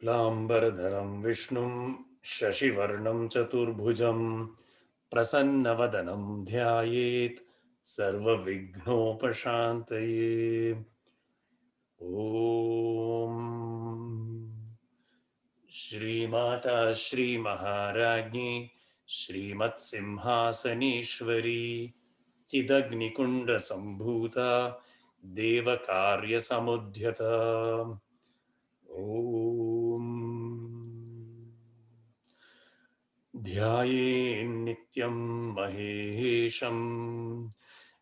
लाम्बरधरं विष्णुं शशिवर्णं चतुर्भुजं प्रसन्नवदनं ध्यायेत् सर्वविघ्नोपशान्तये। ॐ श्रीमाता श्रीमहाराज्ञी श्रीमत्सिंहासनेश्वरी चिदग्निकुण्डसम्भूता देवकार्यसमुद्यता। ॐ ध्यायेन्नित्यं महेशं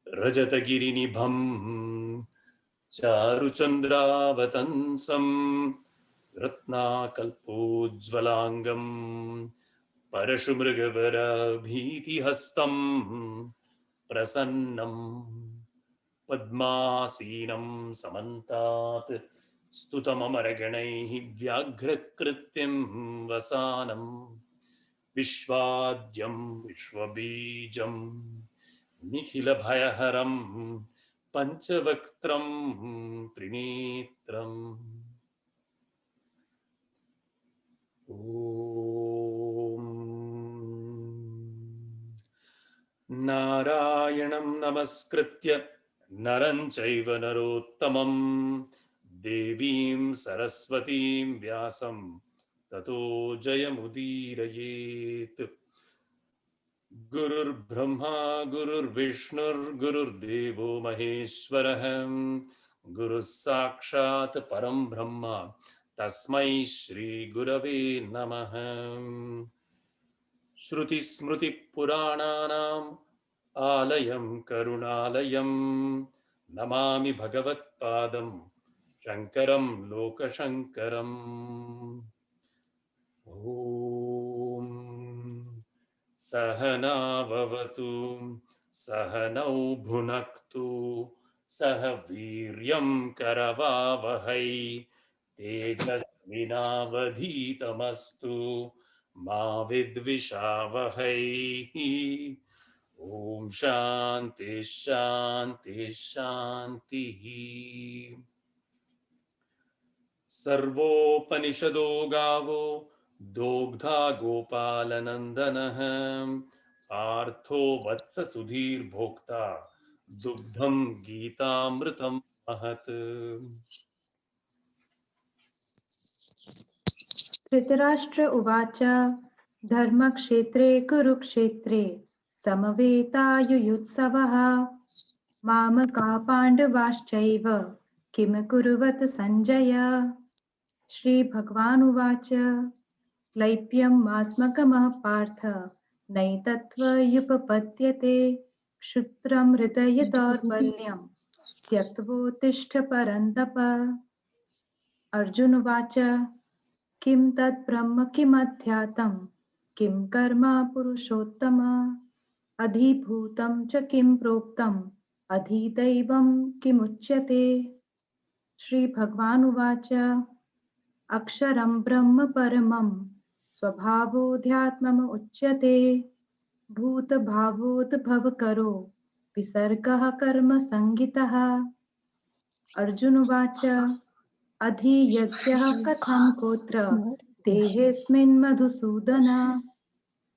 रजतगिरिनिभं चारुचन्द्रावतंसं रत्नाकल्पोज्ज्वलाङ्गं परशुमृगवरभीतिहस्तं प्रसन्नं पद्मासीनं समन्तात् स्तुतममरगणैः व्याघ्रकृत्यं वसानं विश्वाद्यं विश्वबीजं निखिलभयहरं पञ्चवक्त्रं त्रिनेत्रम्। ॐ नारायणं नमस्कृत्य नरं चैव नरोत्तमं देवीं सरस्वतीं व्यासं ततो जयमुदीरयेत्। गुरुर्ब्रह्मा गुरुर्विष्णुर्गुरुर्देवो महेश्वरः गुरुः साक्षात् परं ब्रह्म तस्मै श्रीगुरवे नमः। श्रुतिस्मृतिपुराणानाम् आलयं करुणालयं नमामि भगवत्पादं शङ्करं लोकशङ्करम्। ॐ सहनाववतु सहनौ भुनक्तु सह वीर्यं करवावहै तेजस्विनावधीतमस्तु मा विद्विषावहै। ॐ शान्ति शान्ति शान्तिः। सर्वोपनिषदो गावो दोग्धा गोपालनन्दनः पार्थो वत्स सुधीर्भोक्ता दुग्धं गीतामृतं महत्। धृतराष्ट्र उवाच धर्मक्षेत्रे कुरुक्षेत्रे समवेतायुयुत्सवः मामका पाण्डवाश्चैव किम कुर्वत सञ्जय। श्रीभगवानुवाच क्लैप्यं मास्मकमः पार्थ नैतत्त्वयुपपद्यते क्षुद्रं हृदय दौर्बल्यं त्यक्त्वोत्तिष्ठ परन्तप। अर्जुनवाच किं तत् ब्रह्म किमध्यात्मं किं कर्म पुरुषोत्तम अधिभूतं च किं प्रोक्तम् अधिदैवं किमुच्यते। श्रीभगवानुवाच अक्षरं ब्रह्म परमं स्वभावोऽध्यात्मम् उच्यते भूतभावोद्भवकरो विसर्गः कर्म संज्ञितः। अर्जुनवाच अधियज्ञः कथं गोत्र देहेऽस्मिन् मधुसूदन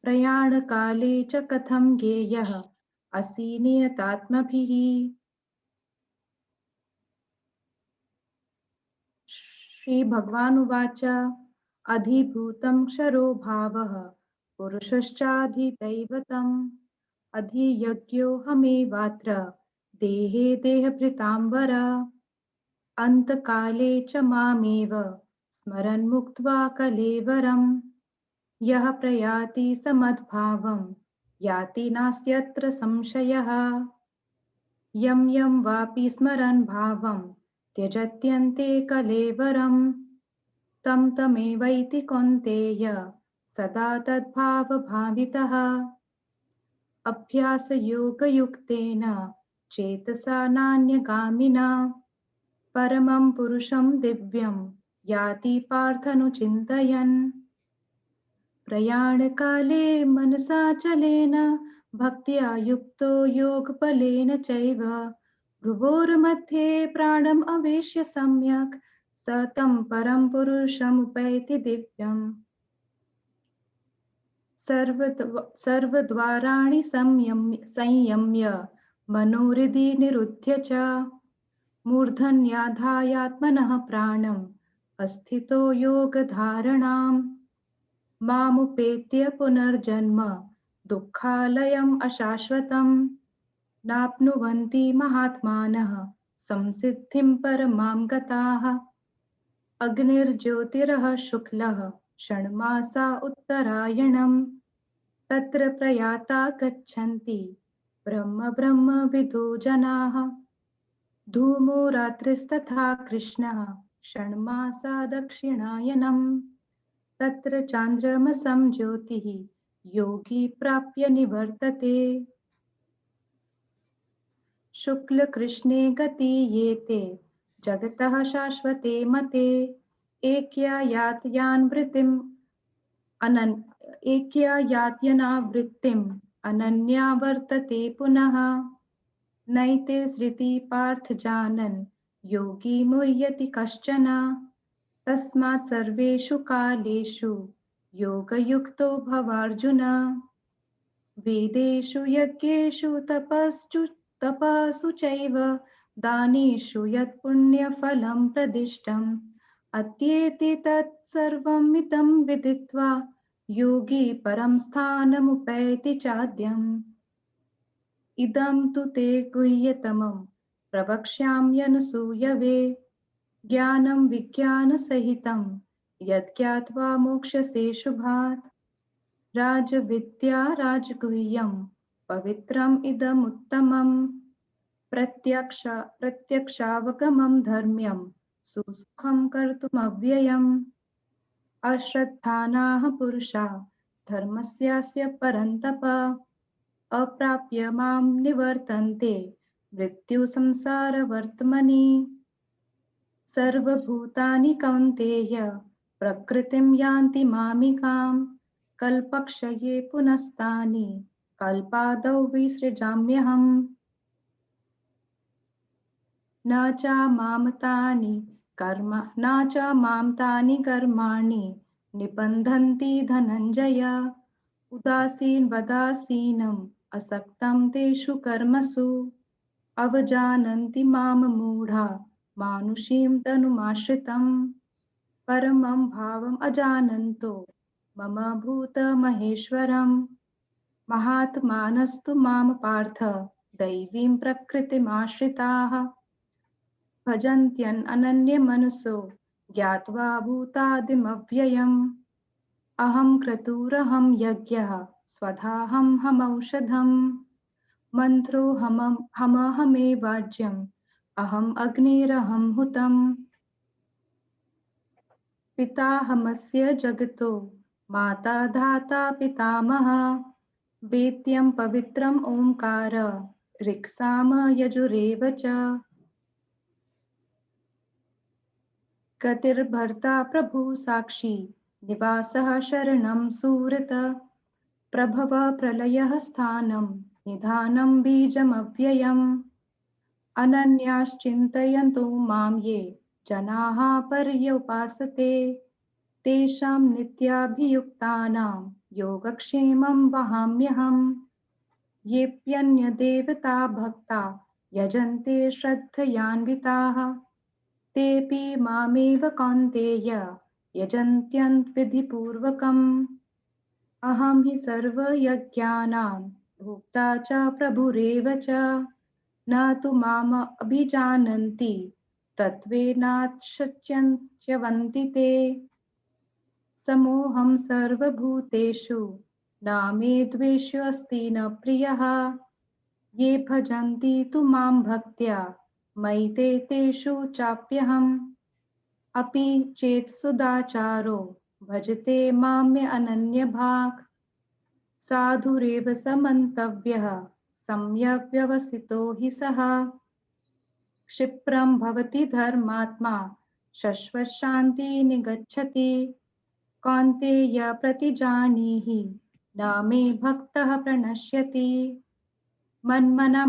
प्रयाणकाले च कथं ज्ञेयः असि नियतात्मभिः। श्रीभगवानुवाच अधिभूतं क्षरो भावः पुरुषश्चाधिदैवतम् अधियज्ञोऽहमेवात्र देहे देहभृताम्बर अन्तकाले च मामेव स्मरन् मुक्त्वा कलेवरम् यः प्रयाति समद्भावं याति नास्त्यत्र संशयः। यं यं वापि स्मरन् भावं त्यजत्यन्ते कलेवरं तं तमेवैति कौन्तेय सदा तद्भावभावितः। अभ्यासयोगयुक्तेन चेतसा नान्यगामिना परमं पुरुषं दिव्यं याति पार्थनुचिन्तयन्। प्रयाणकाले मनसाचलेन भक्त्या युक्तो योगबलेन चैव भ्रुवोर्मध्ये प्राणम् अवेश्य सम्यक् स तं परं पुरुषमुपैति दिव्यम्। सर्वद्वाराणि संयम्य मनोहृदि निरुध्य च मूर्धन्याधायात्मनः प्राणम् अस्थितो योगधारणाम् मामुपेत्य पुनर्जन्म दुःखालयम् अशाश्वतम् नाप्नुवन्ति महात्मानः संसिद्धिं परमां गताः। अग्निर्ज्योतिरः शुक्लः षण्मासा उत्तरायणम् तत्र प्रयाता गच्छन्ति ब्रह्म ब्रह्मविदो जनाः। धूमो रात्रिस्तथा कृष्णः षण्मासा दक्षिणायनम् तत्र चान्द्रमसं ज्योतिः योगी प्राप्य निवर्तते। शुक्लकृष्णे गति येते जगतः शाश्वते मते एक्या यात्यनावृत्तिम् अनन्या वर्तते पुनः नैते सृति पार्थ जानन् योगी मुह्यति कश्चन तस्मात् सर्वेषु कालेषु योगयुक्तो भवार्जुन। वेदेषु यज्ञेषु तपस्सु चैव दानेषु यत् पुण्यफलं प्रदिष्टम् अत्येति तत्सर्वमिदं विदित्वा योगी परं स्थानमुपैति चाद्यम्। इदं तु ते गुह्यतमं प्रवक्ष्याम्यनसूयवे ज्ञानं विज्ञानसहितं यद्ज्ञात्वा मोक्ष्यसे शुभात्। राजविद्या राजगुह्यं पवित्रम् इदमुत्तमम् प्रत्यक्षावगमं धर्म्यं सुसुखं कर्तुमव्ययम्। अश्रद्धानाः पुरुषा धर्मस्यास्य परन्तप अप्राप्य मां निवर्तन्ते मृत्युसंसारवर्त्मनि। सर्वभूतानि कौन्तेय प्रकृतिं यान्ति मामिकाम् कल्पक्षये पुनस्तानि कल्पादौ विसृजाम्यहम्। न च मां तानि कर्माणि निबन्धन्ति धनञ्जय उदासीनवदासीनम् असक्तं तेषु कर्मसु अवजानन्ति मां मूढा मानुषीं तनुमाश्रितम् परमं भावम् अजानन्तो मम भूतमहेश्वरम्। महात्मानस्तु मां पार्थ दैवीं प्रकृतिमाश्रिताः भजन्त्यनन्यमनसो ज्ञात्वा भूतादिमव्ययम्। अहं क्रतुरहं यज्ञः स्वधाहं हमौषधम् मन्त्रोऽहमहमेवाज्यम् अहम् अग्निरहं हुतम्। पिताहमस्य जगतो माता धाता पितामहः वेद्यं पवित्रम् ओंकार ऋक्साम यजुरेव च। गतिर्भर्ता प्रभु साक्षी निवासः शरणं सुहृत् प्रभव प्रलयः स्थानं निधानं बीजमव्ययम्। अनन्याश्चिन्तयन्तो मां ये जनाः पर्युपासते तेषां नित्याभियुक्तानां योगक्षेमं वहाम्यहम्। येऽप्यन्यदेवता भक्ता यजन्ते श्रद्धयान्विताः तेऽपि मामेव कौन्तेय यजन्त्यन्विधिपूर्वकम्। अहं हि सर्वयज्ञानां भोक्ता च प्रभुरेव च न तु माम् अभिजानन्ति तत्त्वेनाश्च्यवन्ति ते। समोऽहं सर्वभूतेषु न मे द्वेषोऽस्ति न प्रियः ये भजन्ति तु मां भक्त्या मयि ते तेषु चाप्यहम्। अपि चेत् सुदाचारो भजते माम्य अनन्यभाक् साधुरेव समन्तव्यः सम्यक् व्यवसितो हि सः। क्षिप्रं भवति धर्मात्मा शश्वशान्ति निगच्छति कौन्तेय प्रतिजानीहि न मे भक्तः प्रणश्यति। मन्मना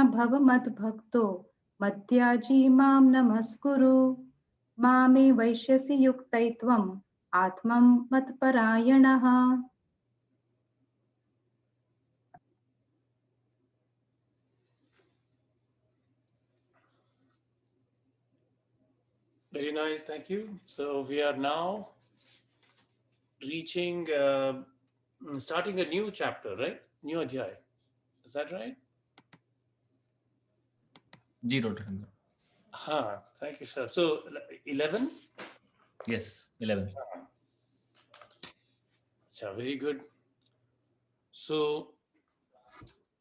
भव मद्भक्तो मद्याजी मां नमस्कुरु मामे वैश्यसि युक्तैत्वम् आत्मं मत्परायणः. Very nice, thank you. So we are now reaching, starting a new chapter, right? New adhyay. Is that right? Ji, Dr. Shankar. Thank you, sir. So 11? Yes, 11. Very good. So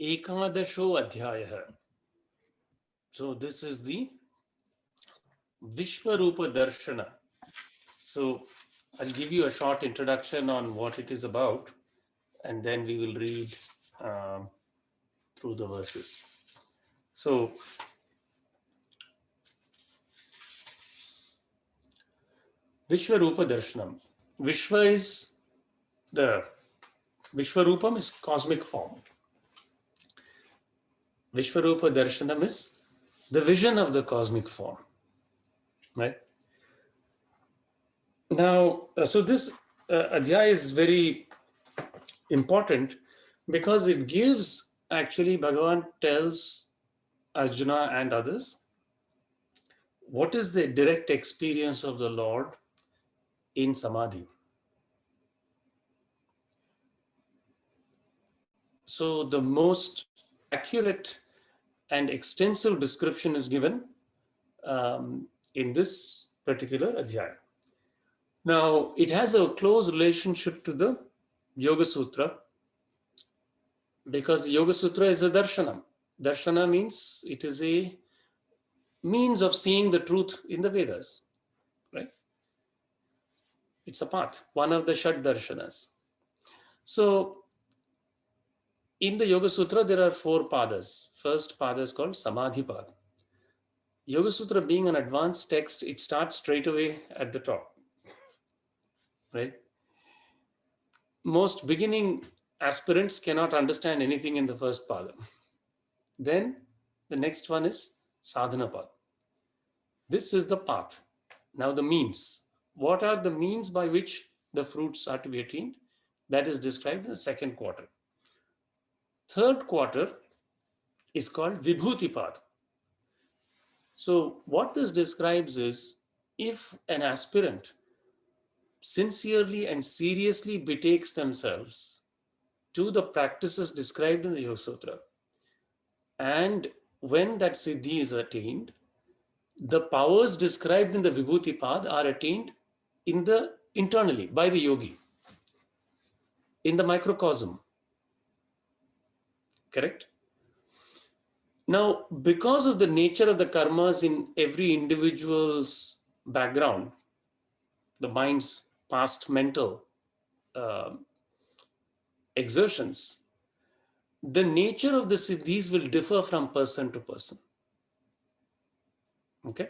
Ekadasho Adhyayah. So this is the Vishwarupa Darshana. So I'll give you a short introduction on what it is about, and then we will read through the verses. So Vishwarupa Darshanam. Vishwa is the Vishwarupam is cosmic form. Vishwarupa Darshanam is the vision of the cosmic form. Right? Now, so this adhyaya is very important because it gives, actually, Bhagavan tells Arjuna and others what is the direct experience of the Lord in Samadhi. So the most accurate and extensive description is given in this particular adhyaya. Now, it has a close relationship to the Yoga Sutra because the Yoga Sutra is a darshanam. Darshana means it is a means of seeing the truth in the Vedas, right? It's a path, one of the Shad Darshanas. So, in the Yoga Sutra, there are 4 padas. First pada is called Samadhi Pada. Yoga Sutra being an advanced text, it starts straight away at the top, right? Most beginning aspirants cannot understand anything in the first pada. Then the next one is Sadhana Pada. This is the path. Now the means. What are the means by which the fruits are to be attained? That is described in the second quarter. Third quarter is called Vibhuti Pada. So what this describes is, if an aspirant sincerely and seriously betakes themselves to the practices described in the Yoga Sutra, and when that siddhi is attained, the powers described in the Vibhuti Pad are attained internally by the yogi, in the microcosm. Correct? Now, because of the nature of the karmas in every individual's background, the mind's past mental exertions, the nature of the siddhis will differ from person to person. Okay?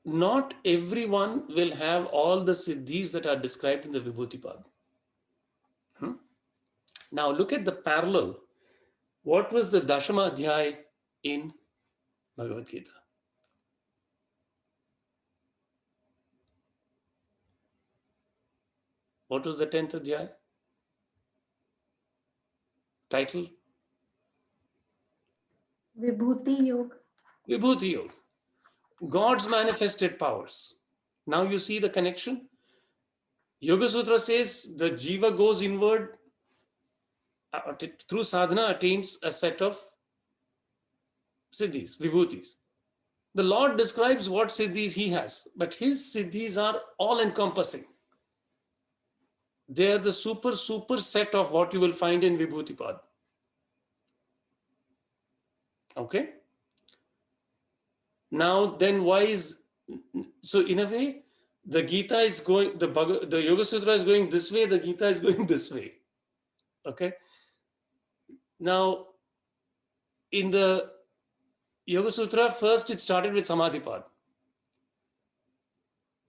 Not everyone will have all the siddhis that are described in the Vibhuti Pad. Now look at the parallel. What was the Dashama Adhyay in Bhagavad Gita? What was the 10th Adhyay? Title? Vibhuti Yoga. Vibhuti Yoga. God's manifested powers. Now you see the connection. Yoga Sutra says the jiva goes inward, through sadhana attains a set of siddhis, vibhutis. The Lord describes what siddhis he has, but his siddhis are all encompassing. They are the super set of what you will find in Vibhuti Pad. Okay? Now then why is, so in a way, the Gita is going, the Yoga Sutra is going this way, the Gita is going this way. Okay? Now, in the Yoga Sutra, first it started with Samadhi Pad,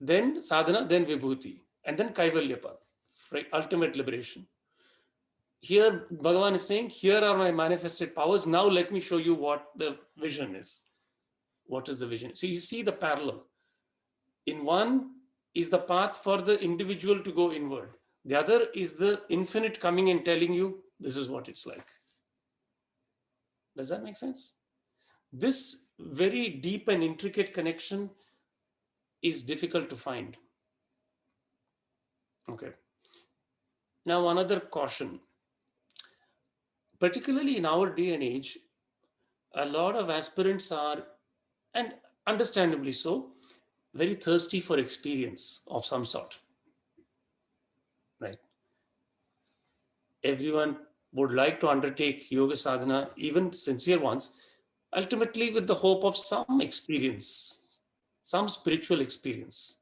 then Sadhana, then Vibhuti, and then Kaivalya Pad, right? Ultimate liberation. here Bhagavan is saying, here are my manifested powers. Now let me show you what the vision is. What is the vision? So you see the parallel. In one is the path for the individual to go inward. The other is the infinite coming and telling you, this is what it's like. Does that make sense? This very deep and intricate connection is difficult to find. Okay. Now, another caution. Particularly in our day and age, a lot of aspirants are, and understandably so, very thirsty for experience of some sort. Right? Everyone would like to undertake yoga sadhana, even sincere ones, ultimately with the hope of some experience, some spiritual experience.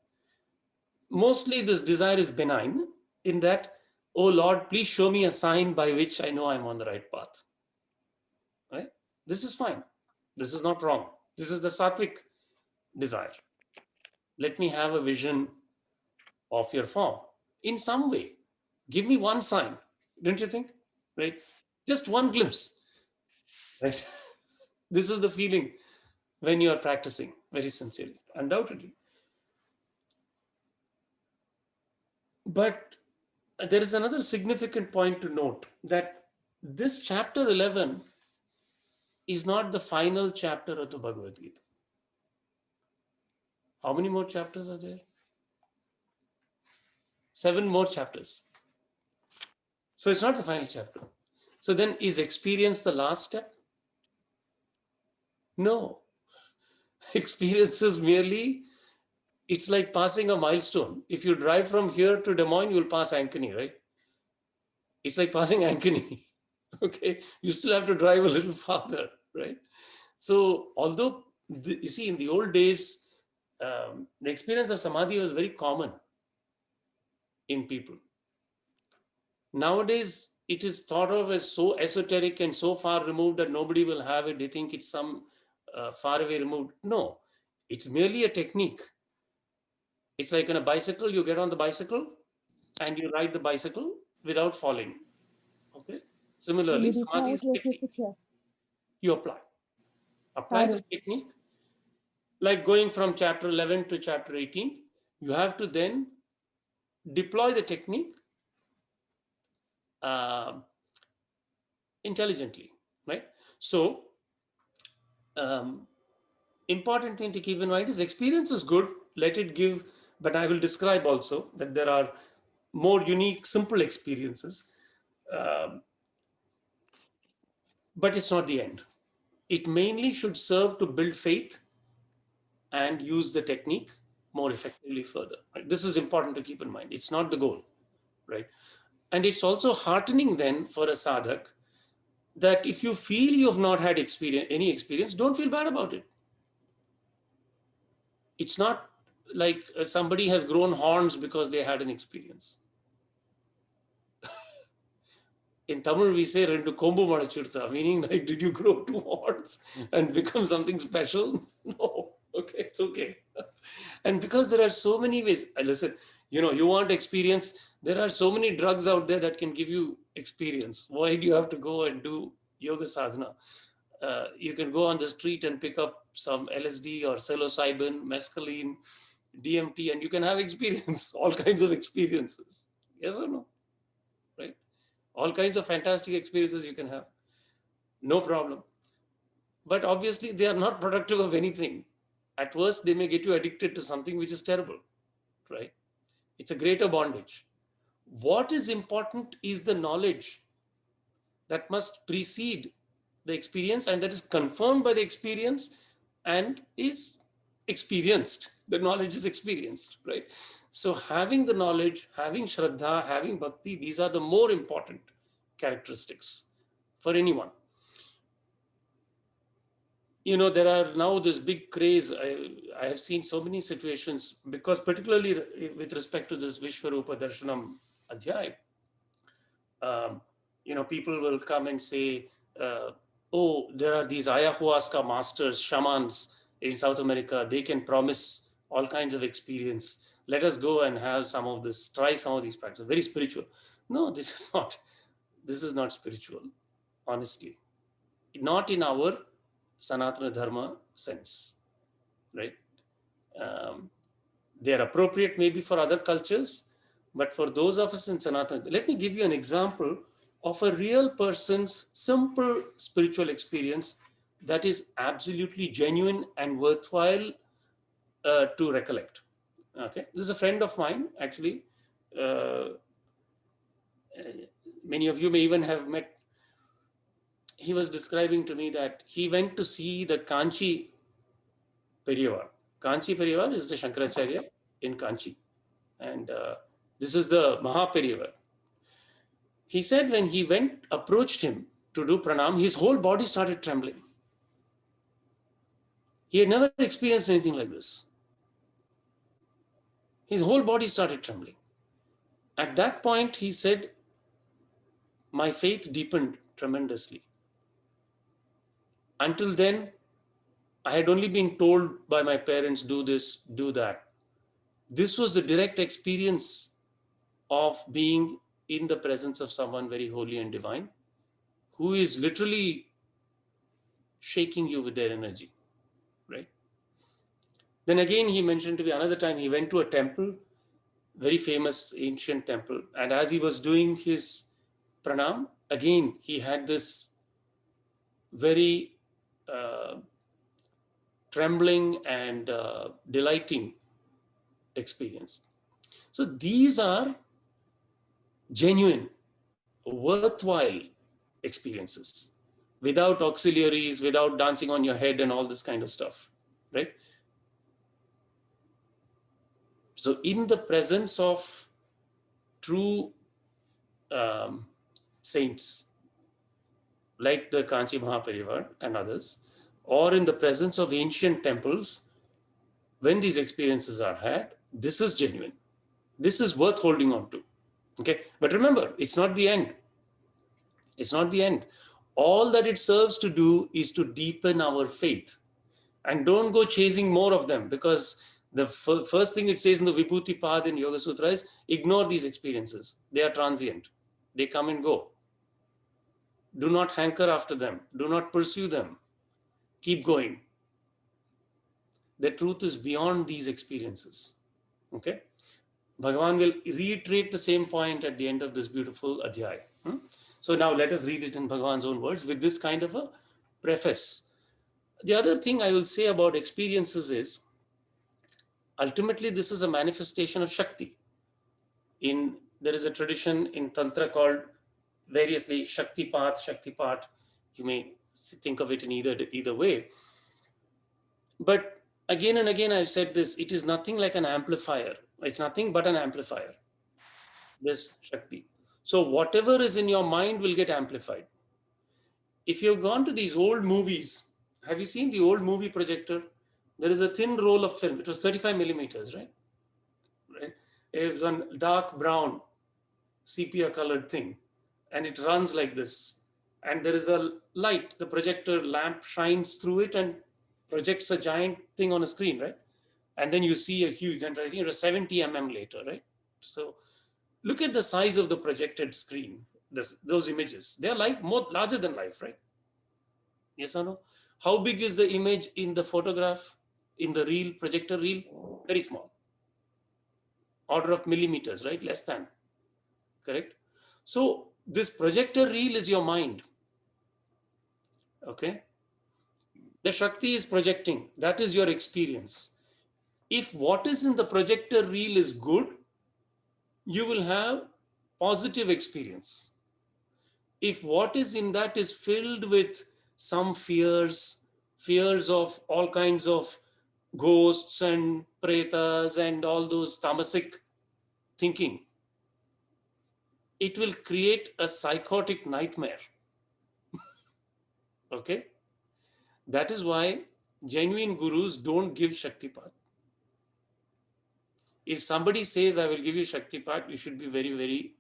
Mostly this desire is benign in that, oh Lord, please show me a sign by which I know I'm on the right path. Right? This is fine. This is not wrong. This is the sattvic desire. Let me have a vision of your form in some way. Give me one sign, don't you think? Right? Just one glimpse. Right? This is the feeling when you are practicing very sincerely, undoubtedly. But there is another significant point to note, that this chapter 11 is not the final chapter of the Bhagavad Gita. How many more chapters are there? 7 more chapters. So it's not the final chapter. So then, is experience the last step? No. Experience is merely, it's like passing a milestone. If you drive from here to Des Moines, you'll pass Ankeny, right? It's like passing Ankeny. Okay, you still have to drive a little farther, right? So although, you see, in the old days, the experience of samadhi was very common in people. Nowadays, it is thought of as so esoteric and so far removed that nobody will have it. They think it's some far away removed. No, it's merely a technique. It's like on a bicycle, you get on the bicycle and you ride the bicycle without falling. Okay. Similarly, samadhi is technique. You apply this technique, like going from chapter 11 to chapter 18. You have to then deploy the technique intelligently, right? So important thing to keep in mind is experience is good, let it give, but I will describe also that there are more unique, simple experiences, but it's not the end. It mainly should serve to build faith and use the technique more effectively further. Right? This is important to keep in mind. It's not the goal, right? And it's also heartening then for a sadhak that if you feel you have not had any experience, don't feel bad about it. It's not like somebody has grown horns because they had an experience. In Tamil, we say, rendu kombu madachirtha, meaning like, did you grow 2 horns and become something special? No. Okay, it's okay. And because there are so many ways, listen, you want experience, there are so many drugs out there that can give you experience. Why do you have to go and do yoga sadhana? You can go on the street and pick up some LSD or psilocybin, mescaline, DMT, and you can have experience, all kinds of experiences. Yes or no? Right? All kinds of fantastic experiences you can have. No problem. But obviously, they are not productive of anything. At worst, they may get you addicted to something which is terrible, right? It's a greater bondage. What is important is the knowledge that must precede the experience, and that is confirmed by the experience and is experienced. The knowledge is experienced, right? So having the knowledge, having Shraddha, having Bhakti, these are the more important characteristics for anyone. There are now this big craze. I have seen so many situations, because particularly with respect to this Vishwarupa Darshanam Adhyay, people will come and say, oh, there are these ayahuasca masters, shamans in South America. They can promise all kinds of experience. Let us go and have some of this, try some of these practices. Very spiritual. No, this is not. this is not spiritual, honestly. Not in our Sanatana Dharma sense, right? They are appropriate maybe for other cultures, but for those of us in Sanatana, let me give you an example of a real person's simple spiritual experience that is absolutely genuine and worthwhile to recollect. Okay, this is a friend of mine, actually. Uh, Many of you may even have met. He was describing to me that he went to see the Kanchi Periyavar. Kanchi Periyavar is the Shankaracharya in Kanchi. And this is the Mahaperiyavar. He said when he approached him to do pranam, his whole body started trembling. He had never experienced anything like this. His whole body started trembling. At that point, he said, my faith deepened tremendously. Until then, I had only been told by my parents, do this, do that. This was the direct experience of being in the presence of someone very holy and divine, who is literally shaking you with their energy, right? Then again, he mentioned to me another time he went to a temple, very famous ancient temple. And as he was doing his pranam, again, he had this very trembling and delighting experience. So these are genuine, worthwhile experiences without auxiliaries, without dancing on your head and all this kind of stuff, right? So in the presence of true saints like the Kanchi Mahaparivar and others, or in the presence of ancient temples, when these experiences are had, this is genuine. This is worth holding on to. Okay, but remember, it's not the end. It's not the end. All that it serves to do is to deepen our faith. And don't go chasing more of them, because the first thing it says in the Vibhuti Pad in Yoga Sutra is ignore these experiences. They are transient. They come and go. Do not hanker after them. Do not pursue them. Keep going. The truth is beyond these experiences. Okay? Bhagavan will reiterate the same point at the end of this beautiful adhyaya. So now let us read it in Bhagavan's own words with this kind of a preface. The other thing I will say about experiences is, ultimately, this is a manifestation of Shakti. There is a tradition in Tantra called variously Shaktipat. You may think of it in either way. But again and again, I've said this, it is nothing like an amplifier. It's nothing but an amplifier, this Shakti. So whatever is in your mind will get amplified. If you've gone to these old movies, have you seen the old movie projector? There is a thin roll of film. It was 35 millimeters, right? It was a dark brown, sepia colored thing. And it runs like this. And there is a light. The projector lamp shines through it and projects a giant thing on a screen, right? And then you see a huge, and I think it was 70 mm later, right? So look at the size of the projected screen, those images. They are more larger than life, right? Yes or no? How big is the image in the photograph, in the reel, projector reel? Very small. Order of millimeters, right? Less than. Correct? So this projector reel is your mind. Okay? The Shakti is projecting. That is your experience. If what is in the projector reel is good, you will have positive experience. If what is in that is filled with some fears of all kinds of ghosts and pretas and all those tamasic thinking, it will create a psychotic nightmare. Okay? That is why genuine gurus don't give Shaktipat. If somebody says, I will give you Shaktipat, you should be very, very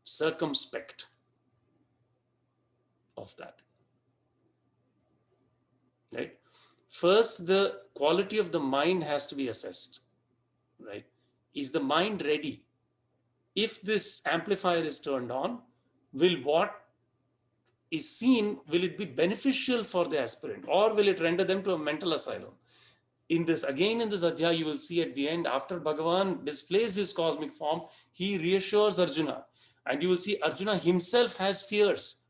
circumspect of that. Right? First, the quality of the mind has to be assessed. Right? Is the mind ready? if this amplifier is turned on, will what is seen, will it be beneficial for the aspirant, or will it render them to a mental asylum? In this adhyaya, you will see at the end, after Bhagavan displays his cosmic form, he reassures Arjuna, and you will see Arjuna himself has fears.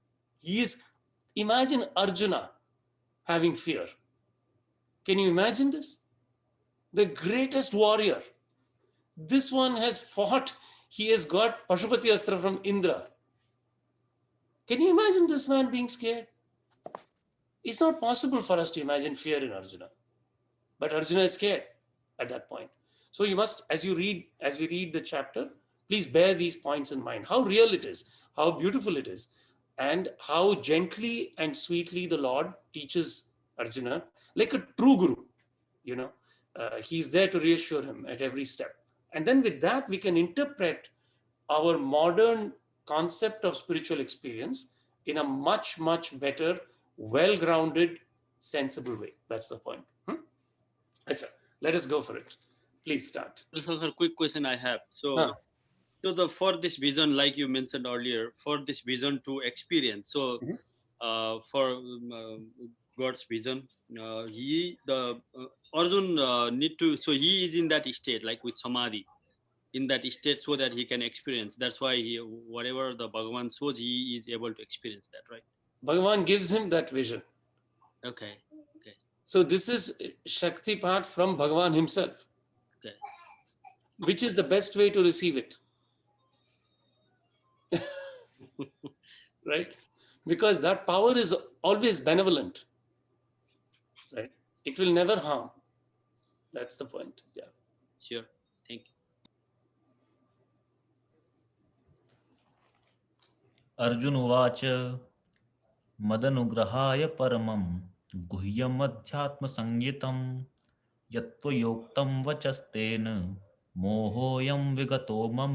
Imagine Arjuna having fear. Can you imagine this? The greatest warrior. This one has fought, he has got Pashupati Astra from Indra. Can you imagine this man being scared? It's not possible for us to imagine fear in Arjuna. But Arjuna is scared at that point. So you must, as we read the chapter, please bear these points in mind. How real it is, how beautiful it is, and how gently and sweetly the Lord teaches Arjuna, like a true guru. He's there to reassure him at every step. And then with that, we can interpret our modern concept of spiritual experience in a much, much better, well-grounded, sensible way. That's the point. Achha, let us go for it. Please start. Sir, quick question I have. So, for this vision, like you mentioned earlier, for this vision to experience. So, for God's vision, Arjun need to. So he is in that state, like with samadhi, in that state, so that he can experience. That's why whatever the Bhagavan shows, he is able to experience that, right? Bhagavan gives him that vision. Okay. So this is Shaktipat from Bhagavan himself. Okay. Which is the best way to receive it? Right? Because that power is always benevolent. Right? It will never harm. That's the point. Yeah. Sure. Thank you. Arjun उवाच मदनुग्रहाय परमं गुह्यमध्यात्मसंज्ञितं यत्त्वयोक्तं वचस्तेन मोहोऽयं विगतो मम.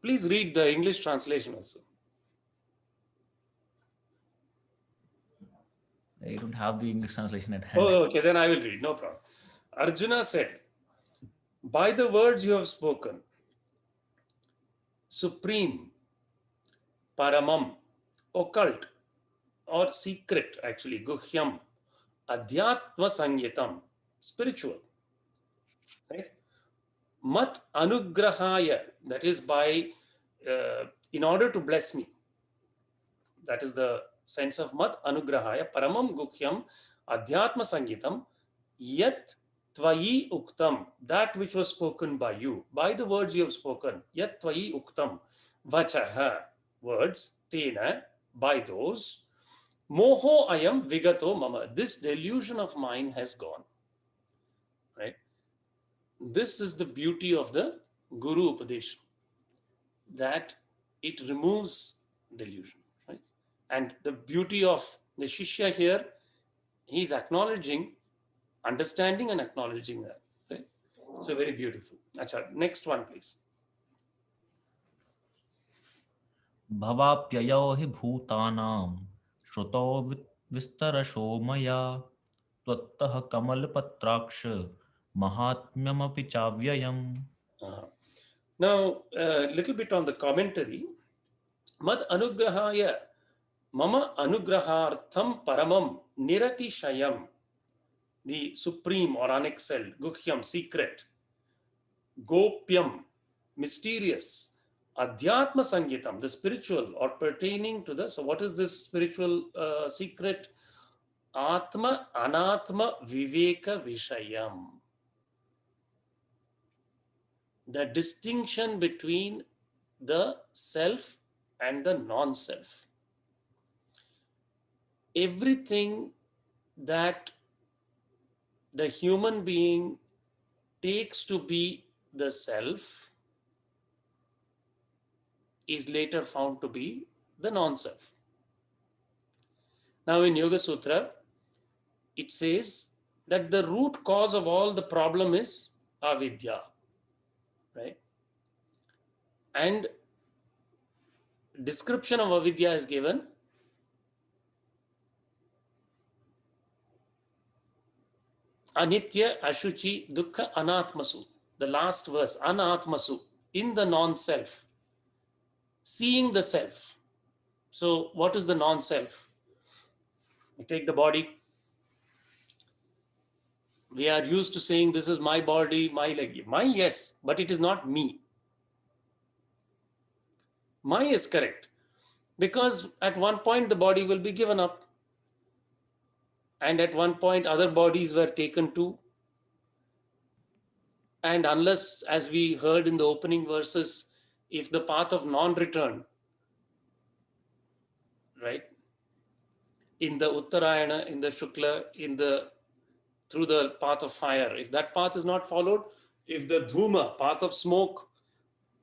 Please read the English translation also. I don't have the English translation at hand. Oh, okay, then I will read, no problem. Arjuna said, by the words you have spoken, supreme, paramam, occult, or secret, actually, guhyam, adhyatma sangitam, spiritual, right? Mat anugrahaya, that is by, in order to bless me. That is the sense of mat anugrahaya, paramam guhyam, adhyatma sangitam, yat tvayi uktam, that which was spoken by you, by the words you have spoken, yat tvayi uktam, vachaha, words, tena, by those, moho ayam vigato mama, this delusion of mine has gone. Right? This is the beauty of the Guru Upadesha, that it removes delusion. Right? And the beauty of the Shishya here, he's acknowledging, understanding and acknowledging that. Right? So very beautiful. Achha, next one, please. भवाप्ययो हि भूतानां श्रुतो विस्तरशो मया त्वत्तः कमलपत्राक्ष महात्म्यमपि चाव्ययम्. Now, a little bit on the commentary. Mad anugrahaya mama anugrahartham paramam niratishayam, the supreme or unexcelled, guhyam, secret, gopyam, mysterious, adhyatma sangitam, the spiritual or pertaining to the, so what is this spiritual secret? Atma anatma viveka vishayam, the distinction between the self and the non-self. Everything that the human being takes to be the self is later found to be the non-self. Now in Yoga Sutra, it says that the root cause of all the problem is avidya, right? And description of avidya is given. Anitya, Ashuchi, Dukkha, Anatmasu. the last verse, anatmasu, in the non-self, seeing the self. So what is the non-self? We take the body. We are used to saying this is my body, my leg. My, yes, but it is not me. My is correct. Because at one point the body will be given up. And at one point other bodies were taken too. And unless, as we heard in the opening verses, if the path of non-return, right, in the Uttarayana, in the Shukla, through the path of fire, if that path is not followed, if the Dhuma, path of smoke,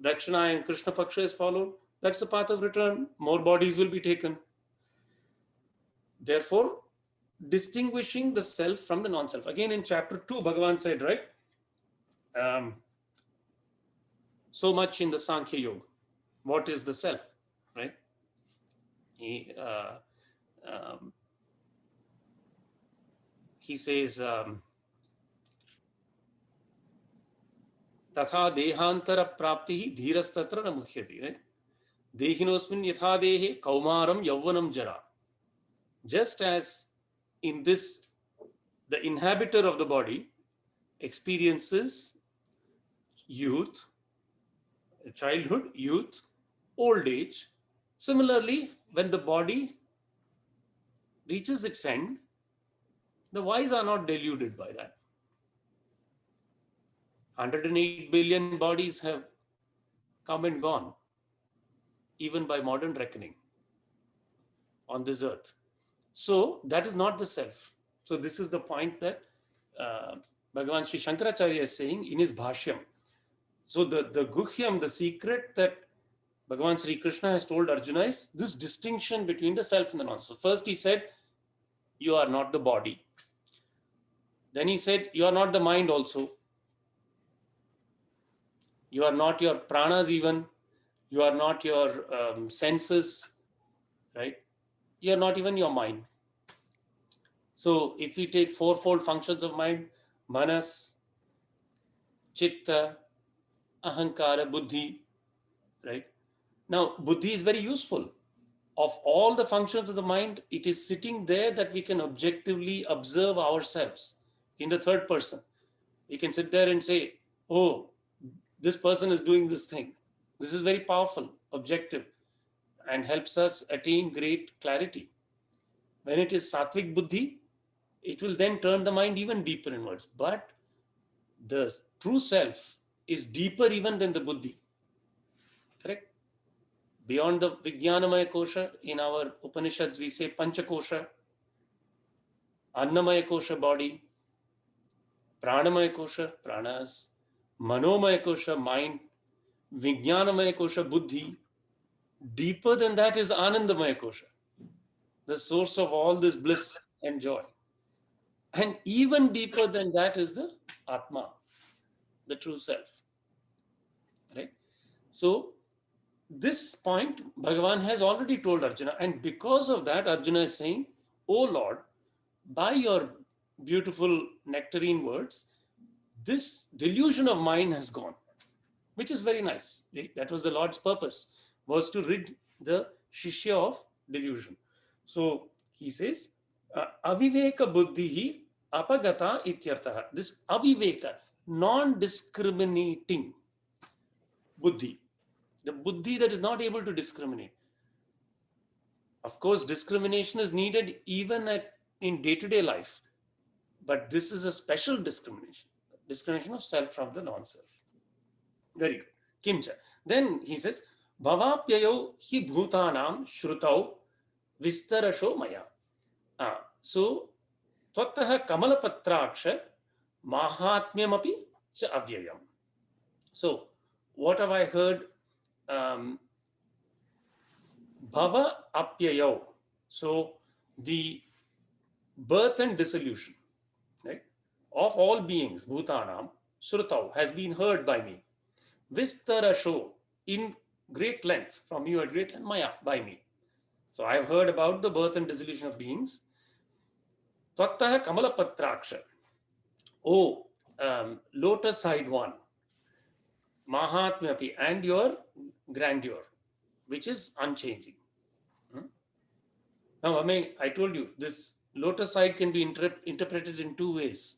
Dakshina and Krishna Paksha is followed, that's the path of return. More bodies will be taken. Therefore, distinguishing the self from the non-self. Again, in chapter 2, Bhagavan said, right, so much in the Sankhya Yoga. What is the self, right? He says, तथा देहांतर प्राप्ति धीरस्तत्र न मुह्यति, right? देहिनोस्मिन् यथा देहे कौमारम यौवनम जरा. Just as in this, the inhabitor of the body experiences youth, childhood, youth, old age. Similarly, when the body reaches its end, the wise are not deluded by that. 108 billion bodies have come and gone, even by modern reckoning, on this earth. So that is not the self. So this is the point that Bhagavan Sri Shankaracharya is saying in his Bhashyam. So the Guhyam, the secret that Bhagavan Sri Krishna has told Arjuna is this distinction between the self and the non-self. First he said, you are not the body. Then he said, you are not the mind also. You are not your pranas even. You are not your senses, right? You are not even your mind. So if we take fourfold functions of mind, manas, chitta, ahankara, buddhi, right? Now, buddhi is very useful. Of all the functions of the mind, it is sitting there that we can objectively observe ourselves in the third person. We can sit there and say, oh, this person is doing this thing. This is very powerful, objective, and helps us attain great clarity. When it is sattvic buddhi, it will then turn the mind even deeper inwards. But the true self is deeper even than the buddhi. Correct? Beyond the Vijnanamaya Kosha, in our Upanishads we say Pancha Kosha, Annamaya Kosha body, Pranamaya Kosha, pranas, Manomaya Kosha, mind, Vijnanamaya Kosha, buddhi. Deeper than that is Anandamaya Kosha, the source of all this bliss and joy. And even deeper than that is the Atma, the true self. Right? So, this point Bhagavan has already told Arjuna, and because of that, Arjuna is saying, oh Lord, by your beautiful nectarine words, this delusion of mine has gone, which is very nice. Right? That was the Lord's purpose, was to rid the Shishya of delusion. So he says, aviveka buddhihi apagata ityartha. This aviveka, non-discriminating buddhi, the buddhi that is not able to discriminate. Of course, discrimination is needed even in day-to-day life, but this is a special discrimination of self from the non-self. Very good. Kimcha. Then he says, bhavapyayo hi bhutanam shrutau vistarasho maya. So, tvattaha kamalapatraksha mahatmyamapi cha avyayam. So, what have I heard? Bhava apyayo. So, the birth and dissolution, right, of all beings, bhutanam, shrutau, has been heard by me. Vistarasho, in great length, from you at great length, maya, by me. So I have heard about the birth and dissolution of beings. Tvattaha kamalapatraksha. Oh, lotus side one. Mahatmyapi, and your grandeur, which is unchanging. Now, I told you this lotus side can be interpreted in two ways.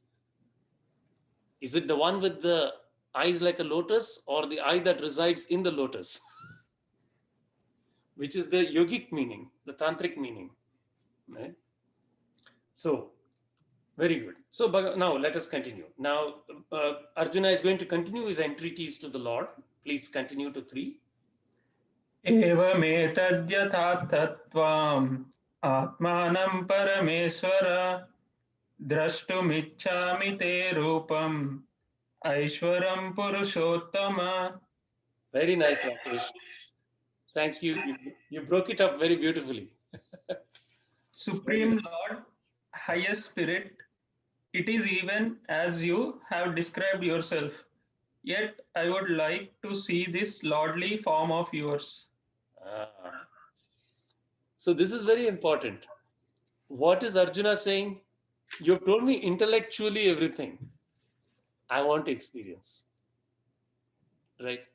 Is it the one with the eyes like a lotus, or the eye that resides in the lotus? Which is the yogic meaning, the tantric meaning. Right? So, very good. So now let us continue. Now, Arjuna is going to continue his entreaties to the Lord. Please continue to 3. एवमेतद्यथार्थत्वाम् आत्मानं परमेश्वर द्रष्टुमिच्छामि ते रूपम् ऐश्वरं पुरुषोत्तम. Very nice, Rakesh. Thank you. You broke it up very beautifully. Supreme Lord, highest spirit, it is even as you have described yourself. Yet I would like to see this lordly form of yours. So this is very important. What is Arjuna saying? You've told me intellectually everything. I want to experience. Right?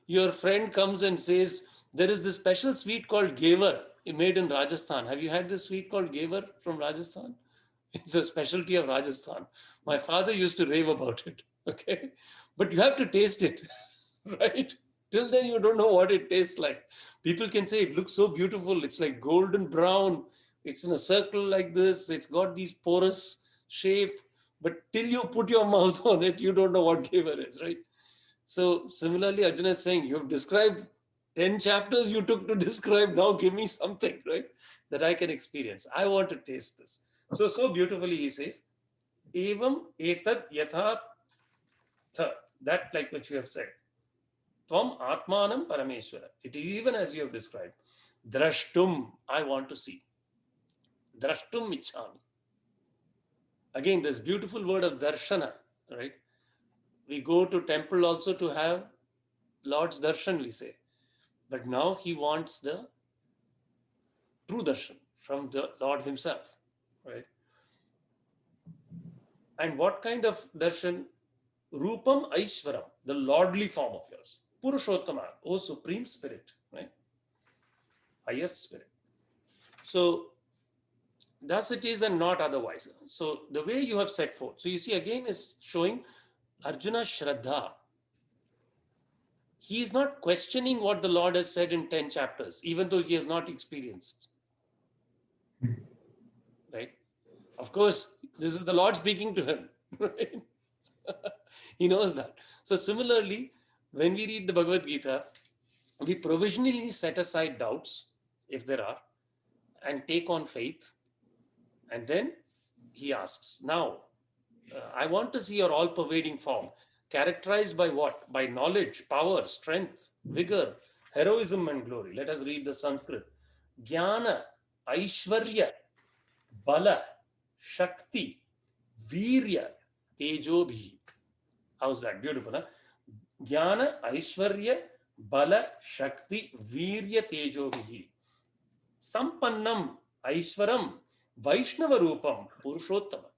Your friend comes and says, there is this special sweet called Gevar made in Rajasthan. Have you had this sweet called Gevar from Rajasthan? It's a specialty of Rajasthan. My father used to rave about it. Okay. But you have to taste it. Right? Till then, you don't know what it tastes like. People can say it looks so beautiful. It's like golden brown. It's in a circle like this. It's got these porous shape. But till you put your mouth on it, you don't know what Gevar is, right? So similarly, Arjuna is saying, you've described 10 chapters you took to describe. Now give me something, right? That I can experience. I want to taste this. So beautifully he says, Evam etad yatha tha. That like what you have said. Tvam atmanam parameshwara. It is even as you have described. Drashtum, I want to see. Drashtum ichhami. Again, this beautiful word of darshana, right? We go to temple also to have Lord's darshan, we say. But now he wants the true darshan from the Lord himself, right? And what kind of darshan? Rupam Aishwaram, the lordly form of yours. Purushottama, O Supreme Spirit, right? Highest Spirit. So, thus it is and not otherwise. So, the way you have set forth. So, you see again is showing Arjuna's Shraddha. He is not questioning what the Lord has said in 10 chapters, even though he has not experienced. Right? Of course, this is the Lord speaking to him. Right? He knows that. So similarly, when we read the Bhagavad Gita, we provisionally set aside doubts, if there are, and take on faith. And then he asks, now, I want to see your all-pervading form. Characterized by what? By knowledge, power, strength, vigor, heroism, and glory. Let us read the Sanskrit. Jnana, Aishwarya, Bala, Shakti, Virya, Tejobhi. How's that? Beautiful, huh? Jnana, Aishwarya, Bala, Shakti, Virya, Tejobhi. Sampannam, Aishwaram, Vaishnava Rupam, Purushottama.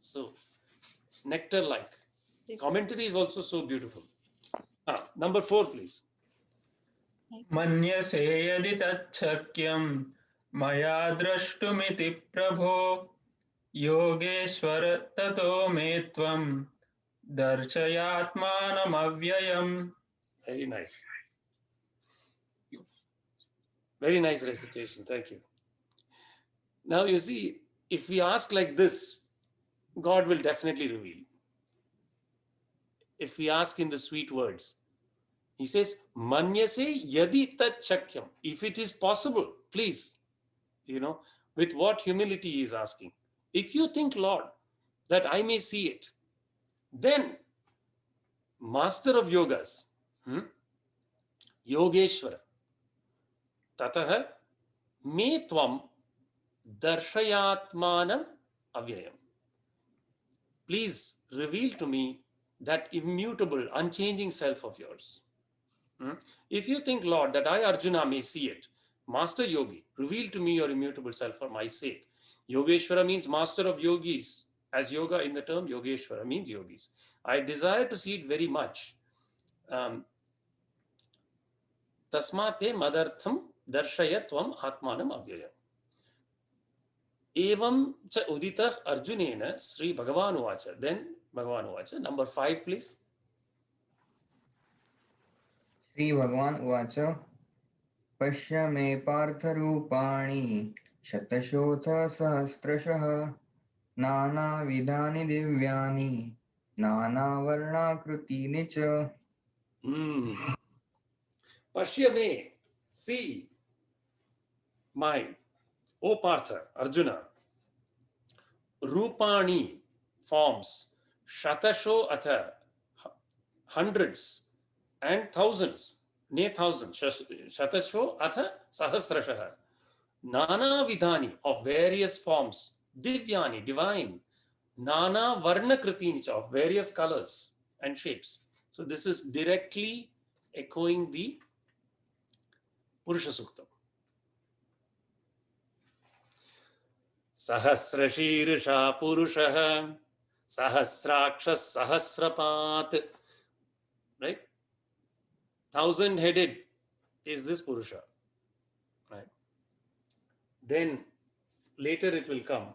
So, nectar-like. Commentary is also so beautiful. Number 4, please. मन्यसे यदि तच्छक्यं मया द्रष्टुमिति प्रभो योगेश्वर ततो मे त्वं दर्शयात्मानमव्ययम्. Very nice. Very nice recitation. Thank you. Now you see, if we ask like this, God will definitely reveal. If we ask in the sweet words, he says, Manyase yadi tat chakyam. If it is possible, please, with what humility he is asking. If you think, Lord, that I may see it, then Master of Yogas, Yogeshwara, Tataha me tvam darshayatmanam avyayam. Please reveal to me that immutable, unchanging self of yours. If you think, Lord, that I, Arjuna, may see it, Master Yogi, reveal to me your immutable self for my sake. Yogeshwara means master of yogis. As yoga in the term, Yogeshwara means yogis. I desire to see it very much. Tasmate madartham darshaya tvam atmanam avyayam. Evam cha uditah Arjunena Sri Bhagavan Uvacha. Then Bhagavan Uvacha. Number 5, please. Shri भगवान् उवाच पश्य मे पार्थरूपाणि शतशोऽथ सहस्रशः नानाविधानि दिव्यानि नानावर्णाकृतीनि च Pashya me, see my, O Partha, Arjuna, Rupani, forms, Shatasho atha, hundreds and thousands, ne thousands, Shatasho atha sahasrashaha, Nana vidhani, of various forms, Divyani, divine, Nana varna kritini, of various colors and shapes. So this is directly echoing the Purusha Suktam. Sahasrashirsha Purushaha Sahasrakshas Sahasrapat. Right? 1,000-headed is this Purusha. Right? Then later it will come.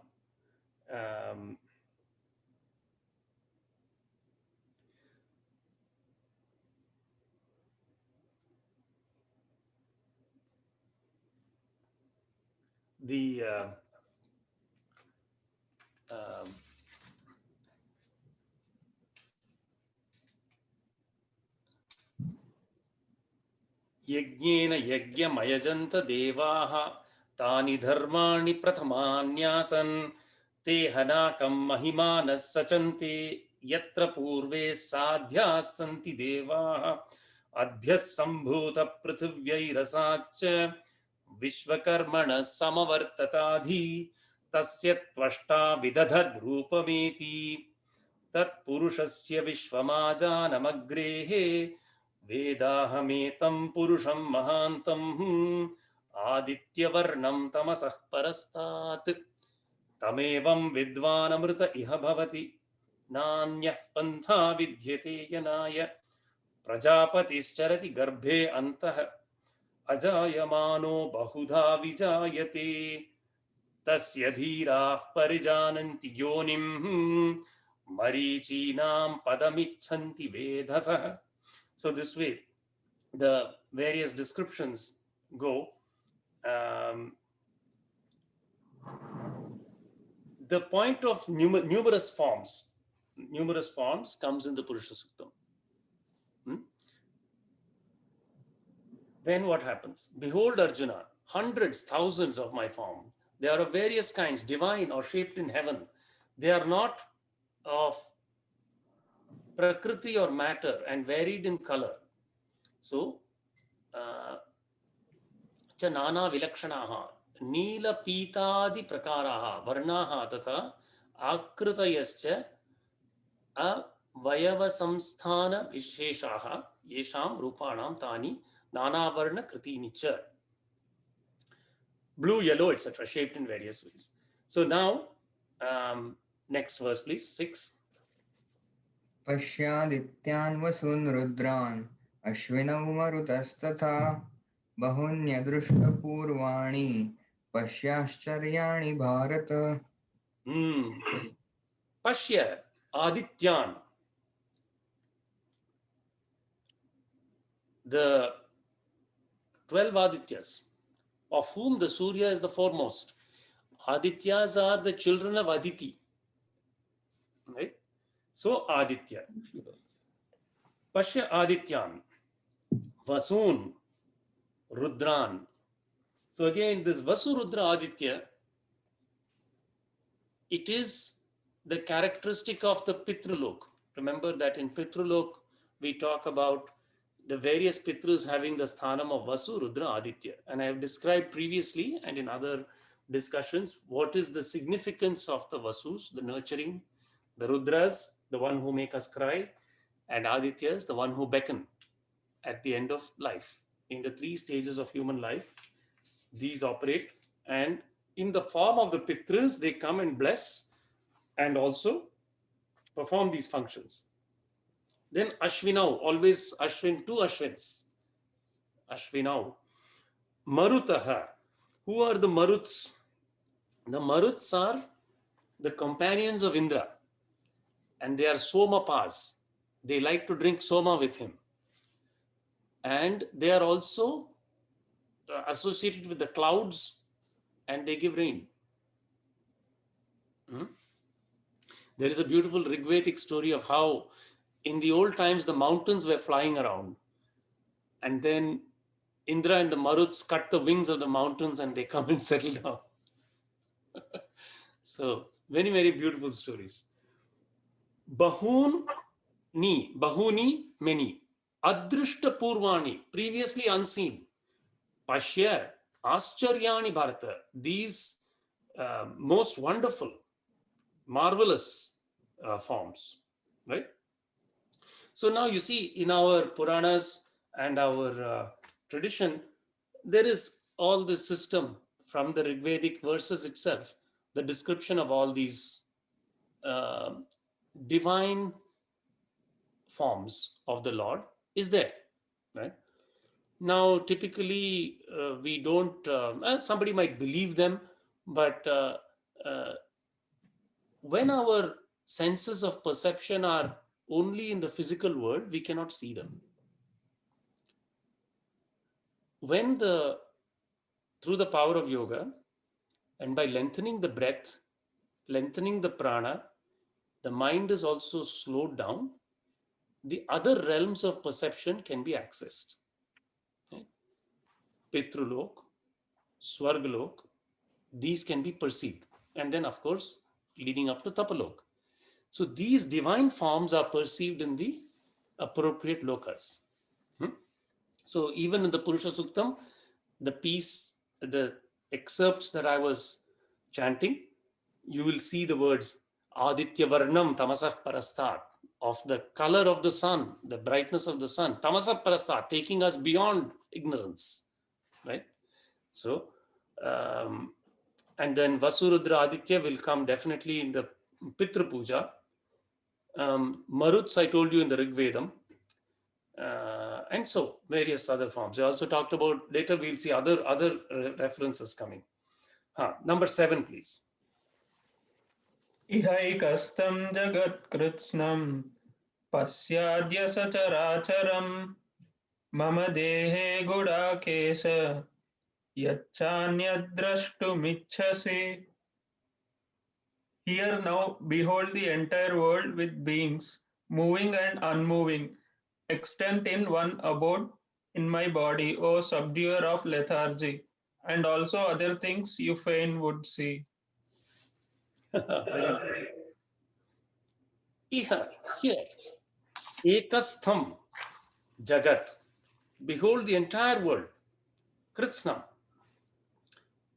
The Yajnena Yajnam Ayajanta Devaha Tani Dharmani Prathamanyasan Te Hanakam Mahimanas Sachanti Yatra Purve Sadhyas Santi Devaha Adhyas Sambhuta Prithivyairasacha Vishvakarmana Samavartatadhi Tasya Tvashta Vidadhad Rupameti Tat Purushasya Vishvamajanamagrehe Vedahametam Purusham Mahantam Adityavarnam Tamasah Parastat Tamevam Vidvanamrita Iha Bhavati Nanyah Pantha Vidyate Yanaya Prajapatischarati Garbhe Antah Ajayamano Bahudha Vijayate Tasya Dhirah Parijananti Yonim Marichinam Padamichanti Vedhasah. So this way, the various descriptions go. The point of numerous forms comes in the Purusha Suktam. Then what happens? Behold, Arjuna, hundreds, thousands of my form. They are of various kinds, divine or shaped in heaven. They are not of Prakriti or matter and varied in color. So, cha nana vilakshanaha, nila pitadi prakaraha, varnaha tatha, akritayascha, vayava samsthana visheshaha, yesham rupanam tani, nana varna kritini cha. Blue, yellow, etc., shaped in various ways. So now, next verse, please, 6. पश्यादित्यान् वसून् रुद्रान् अश्विनौ मरुतस्तथा बहुन्यदृष्टपूर्वाणि पश्याश्चर्याणि Bharat. Pashya Adityan, the 12 Adityas, of whom the Surya is the foremost. Adityas are the children of Aditi. Right? So Aditya. Pashya Adityan, Vasun, Rudran. So again, this Vasu Rudra Aditya, it is the characteristic of the Pitrulok. Remember that in Pitrulok, we talk about the various Pitras having the sthanam of Vasu, Rudra, Aditya. And I have described previously and in other discussions, what is the significance of the Vasus, the nurturing, the Rudras, the one who make us cry, and Adityas, the one who beckon at the end of life. In the 3 stages of human life, these operate, and in the form of the Pitras, they come and bless and also perform these functions. Then Ashvinau, always Ashwin, two Ashwins. Ashvinau. Marutaha. Who are the Maruts? The Maruts are the companions of Indra, and they are Somapas. They like to drink Soma with him. And they are also associated with the clouds, and they give rain. There is a beautiful Rigvedic story of how in the old times the mountains were flying around, and then Indra and the Maruts cut the wings of the mountains and they come and settle down. So very, very beautiful stories. Bahuni, many. Adrishta Purvani, previously unseen. Pashya, Ascharyani Bharata, these most wonderful, marvelous forms, right? So now you see in our Puranas and our tradition, there is all this system from the Rigvedic verses itself, the description of all these divine forms of the Lord is there, right? Now, typically, we don't, somebody might believe them, but when our senses of perception are only in the physical world, we cannot see them. Through the power of yoga, and by lengthening the breath, lengthening the prana, the mind is also slowed down. The other realms of perception can be accessed. Pitrulok, Swargalok, these can be perceived. And then, of course, leading up to Tapalok. So these divine forms are perceived in the appropriate lokas. So even in the Purusha Suktam, the excerpts that I was chanting, you will see the words Aditya Varnam Tamasah Parastat, of the color of the sun, the brightness of the sun, Tamasah Parastat, taking us beyond ignorance, right? So, and then Vasurudra Aditya will come definitely in the Pitra Puja. Maruts, I told you, in the Rig Vedam. And so various other forms. I also talked about, later we'll see other references coming. Number 7, please. Ihaikastam jagat kritsnam pasyadya sacharacharam mama dehe gudakesa yachanyad-drashtumichhasi. Here now behold the entire world with beings, moving and unmoving, extant in one abode in my body, O subduer of lethargy, and also other things you fain would see. Here, Ekastham Jagat, behold the entire world, Kritsnam,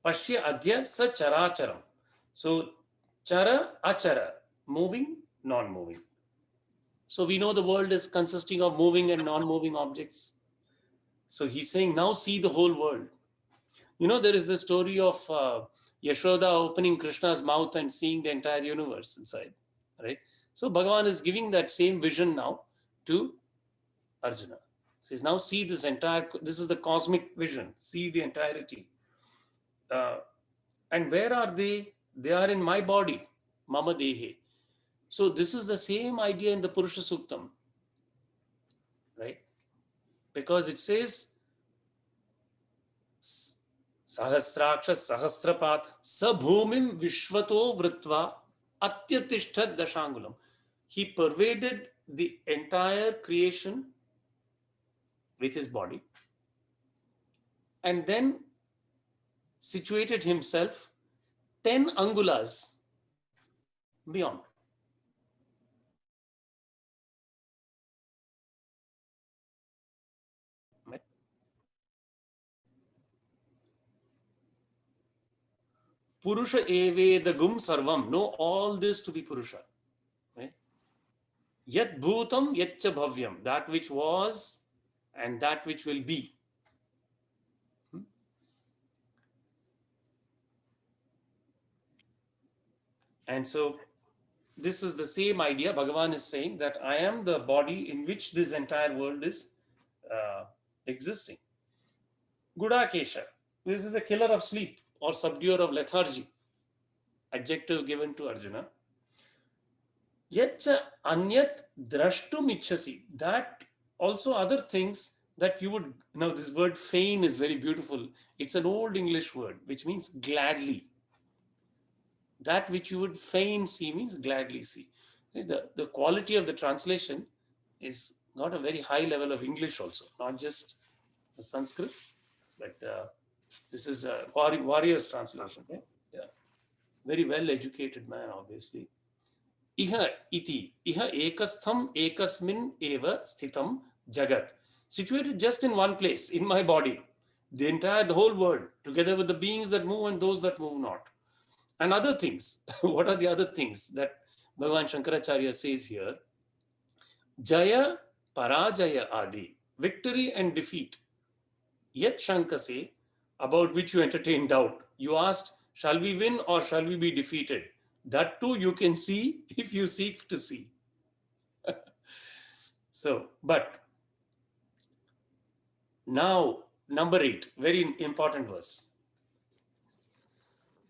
Pashya Adya Sacharacharam. So, Chara, Achara, moving, non-moving. So we know the world is consisting of moving and non-moving objects. So he's saying, now see the whole world. You know, there is the story of Yashoda opening Krishna's mouth and seeing the entire universe inside, right? So Bhagavan is giving that same vision now to Arjuna. He says, now see this is the cosmic vision, see the entirety. And where are they? They are in my body, Mama Dehe. So this is the same idea in the Purusha Suktam, right? Because it says, Sahasraksha Sahasrapat Sabhumim Vishvato Vritva Atyatishtat Dashangulam. He pervaded the entire creation with his body and then situated himself 10 angulas beyond. Purusha evedagum sarvam. Know all this to be Purusha. Right? Yat bhutam yatcha bhavyam. That which was and that which will be. And so this is the same idea. Bhagavan is saying that I am the body in which this entire world is existing. Gudakesha, this is a killer of sleep or subduer of lethargy, adjective given to Arjuna. Yet anyat drashtum ichhasi, that also other things that you would, now this word fain is very beautiful. It's an old English word which means gladly. That which you would fain see means gladly see. The quality of the translation is got a very high level of English also, not just the Sanskrit, but this is a warrior's translation. Okay? Yeah. Very well educated man, obviously. Iha iti, iha ekastham ekasmin eva sthitam jagat. Situated just in one place, in my body. The whole world, together with the beings that move and those that move not. And other things. What are the other things that Bhagavan Shankaracharya says here? Jaya, Parajaya Adi, victory and defeat. Yet Shankase, about which you entertain doubt. You asked, shall we win or shall we be defeated? That too you can see if you seek to see. So, but now number 8, very important verse.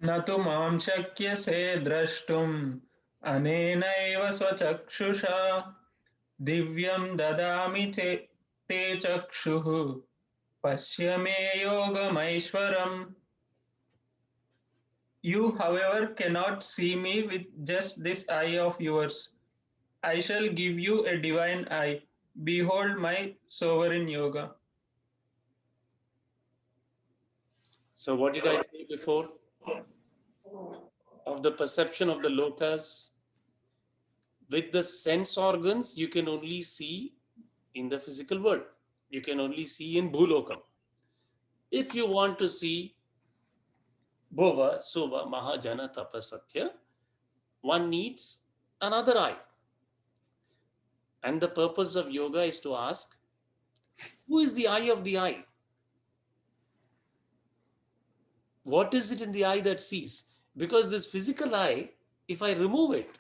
न तु मां शक्यसे द्रष्टुम् अनेनैव स्वचक्षुषा दिव्यं ददामि ते चक्षुः पश्य मे योगमैश्वरम्. You, however, cannot see me with just this eye of yours. I shall give you a divine eye. Behold my sovereign yoga. So what did I say before? Of the perception of the lotus. With the sense organs, you can only see in the physical world. You can only see in Bhulokam. If you want to see Bhova, Sova, Mahajana, Tapasatya, one needs another eye. And the purpose of yoga is to ask, who is the eye of the eye? What is it in the eye that sees? Because this physical eye, if I remove it,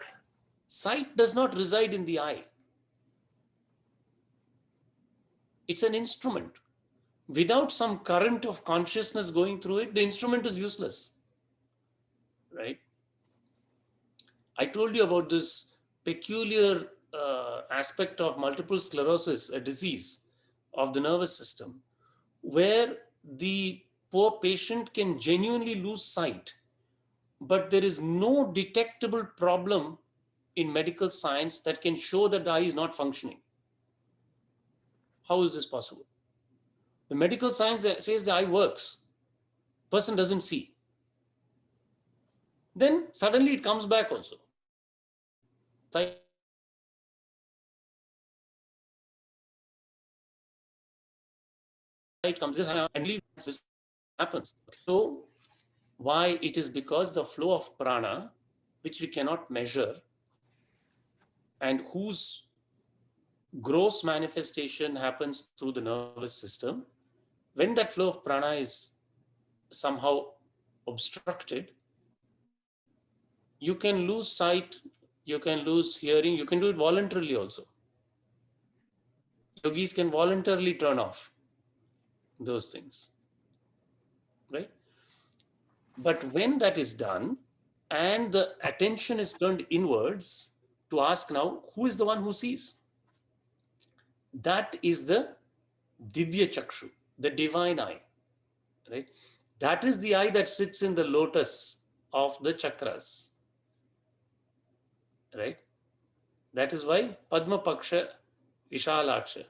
sight does not reside in the eye. It's an instrument. Without some current of consciousness going through it, the instrument is useless. Right? I told you about this peculiar aspect of multiple sclerosis, a disease of the nervous system, where the poor patient can genuinely lose sight, but there is no detectable problem in medical science that can show that the eye is not functioning. How is this possible? The medical science says the eye works. Person doesn't see. Then suddenly it comes back also. Sight comes and this happens. So why? It is because the flow of prana, which we cannot measure, and whose gross manifestation happens through the nervous system, when that flow of prana is somehow obstructed, you can lose sight, you can lose hearing, you can do it voluntarily also. Yogis can voluntarily turn off those things, right? But when that is done and the attention is turned inwards to ask now, who is the one who sees? That is the Divya Chakshu, the divine eye, right? That is the eye that sits in the lotus of the chakras, right? That is why Padma Paksha, Vishalaksha,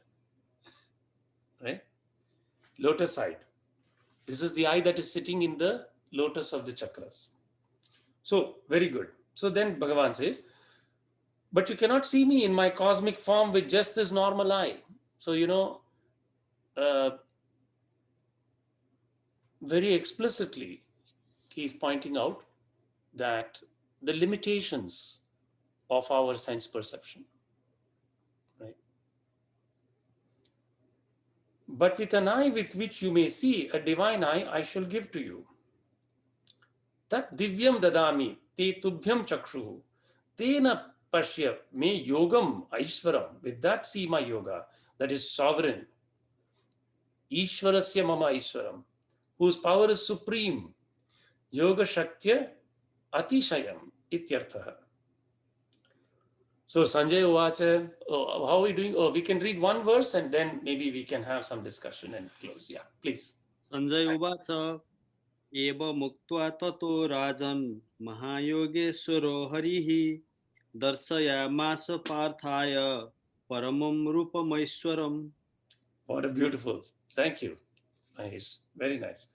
right? Lotus side. This is the eye that is sitting in the lotus of the chakras. So, very good. So then Bhagavan says, but you cannot see me in my cosmic form with just this normal eye. So, very explicitly, he's pointing out that the limitations of our sense perception, right? But with an eye with which you may see, a divine eye, I shall give to you. Tat divyam dadami te tubhyam chakshuhu. Tena Pashya, me yogam Aishwaram. With that, see my yoga. That is sovereign. Ishwarasya mama Aishwaram, whose power is supreme. Yoga Shaktya Atishayam Ityarthaha. So Sanjay Uvacha, how are we doing? Oh, we can read one verse and then maybe we can have some discussion and close. Yeah, please. Sanjay Uvacha Eva Muktva Tato Rajan Mahayogeshwaro Harihi Darsayamasa Parthaya Paramam Rupamaishwaram. What a beautiful. Thank you, Mahesh. Very nice.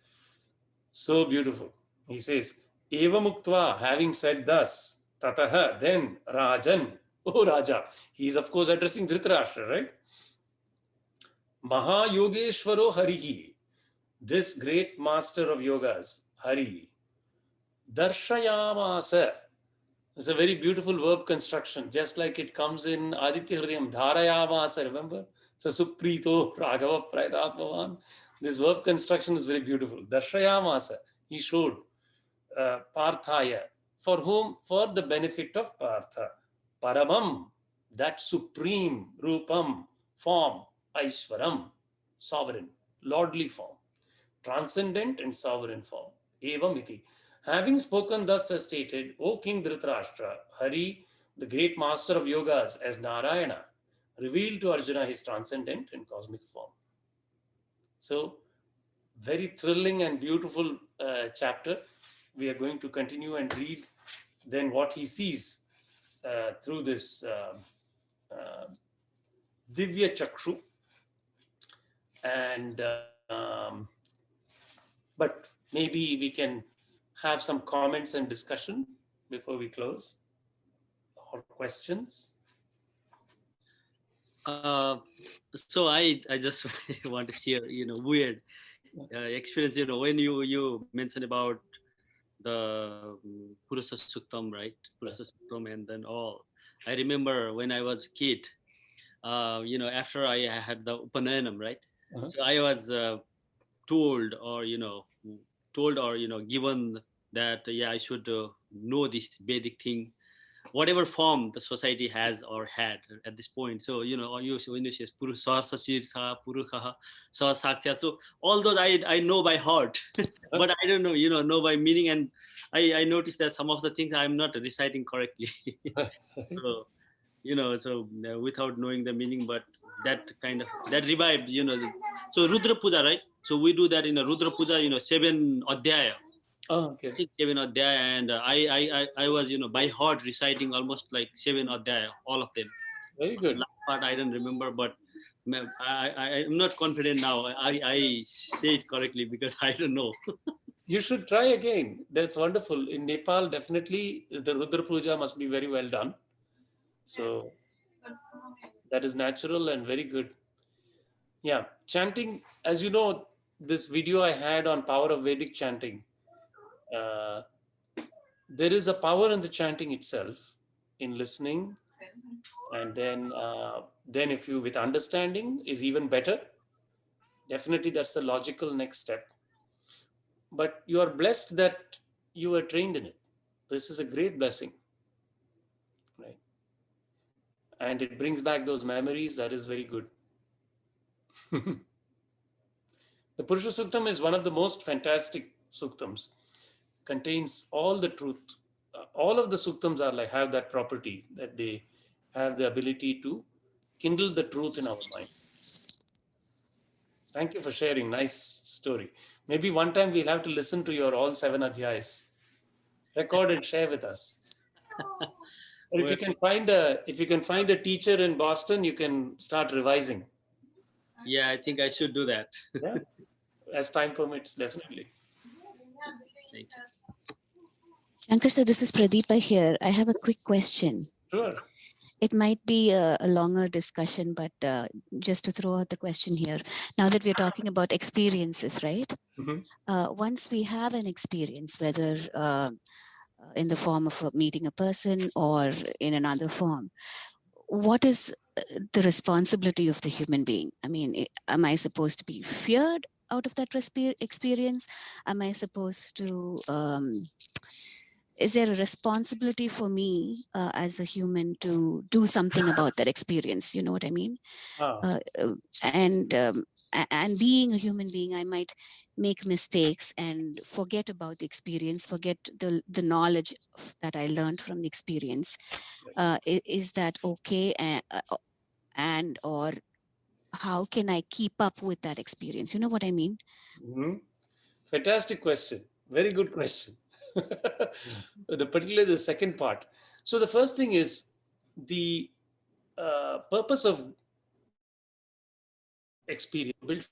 So beautiful. He says, Eva Muktva, having said thus, Tataha, then Rajan, oh Raja. He is of course addressing Dhritarashtra, right? Mahayogeshwaro Harihi, this great master of yogas, Hari, Darshayamasa. It's a very beautiful verb construction, just like it comes in Aditya Hridayam, Dharayamasa, remember? So Suprito, Raghava, Praitatmavan. This verb construction is very beautiful. Darshayamasa, he showed Parthaya. For whom? For the benefit of Partha. Paramam, that supreme, Rupam, form, Aishwaram, sovereign, lordly form, transcendent and sovereign form. Evam iti. Having spoken thus as stated, O King Dhritarashtra, Hari, the great master of yogas, as Narayana, revealed to Arjuna his transcendent and cosmic form. So, very thrilling and beautiful chapter. We are going to continue and read then what he sees through this Divya Chakshu. And but maybe we can have some comments and discussion before we close, or questions. So I just want to share, weird experience. When you mentioned about the Purusha Suktam, right? Purusha Suktam, and then all. I remember when I was a kid, after I had the Upanayanam, right? Uh-huh. So I was told or given that I should know this Vedic thing, whatever form the society has or had at this point. So when you say Purusha Sasirsa Puruha Sa Saksha, so all those I know by heart, but I don't know by meaning, and I noticed that some of the things I'm not reciting correctly. So without knowing the meaning, but that revived, so Rudra Puja, right? So we do that in a Rudra Puja, 7 Adhyaya. Oh, okay. I think 7 Adhyaya, and I was, by heart reciting almost like 7 Adhyaya, all of them. Very good. Last part I don't remember, but I'm not confident now. I say it correctly because I don't know. You should try again. That's wonderful. In Nepal, definitely the Rudra Puja must be very well done. So that is natural and very good. Yeah, chanting, as you know, this video I had on power of Vedic chanting. There is a power in the chanting itself, in listening, and then if you with understanding is even better. Definitely, that's the logical next step. But you are blessed that you were trained in it. This is a great blessing, right? And it brings back those memories. That is very good. The Purusha Suktam is one of the most fantastic suktams. Contains all the truth. All of the suktams have that property that they have the ability to kindle the truth in our mind. Thank you for sharing. Nice story. Maybe one time we'll have to listen to your all 7 adhyayas. Record and share with us. Or if you can find a teacher in Boston, you can start revising. Yeah, I think I should do that. Yeah, as time permits, definitely. Thank you. Shankar sir, this is Pradeepa here. I have a quick question. Sure. It might be a longer discussion, but just to throw out the question here. Now that we're talking about experiences, right? Mm-hmm. Once we have an experience, whether in the form of meeting a person or in another form, what is the responsibility of the human being? I mean, am I supposed to be feared out of that experience? Am I supposed to is there a responsibility for me as a human to do something about that experience? You know what I mean? Ah, And being a human being, I might make mistakes and forget about the experience, forget the knowledge that I learned from the experience. Is that okay? And or how can I keep up with that experience? You know what I mean? mhm. Fantastic question. Very good question. Particularly the second part. So the first thing is the purpose of experience built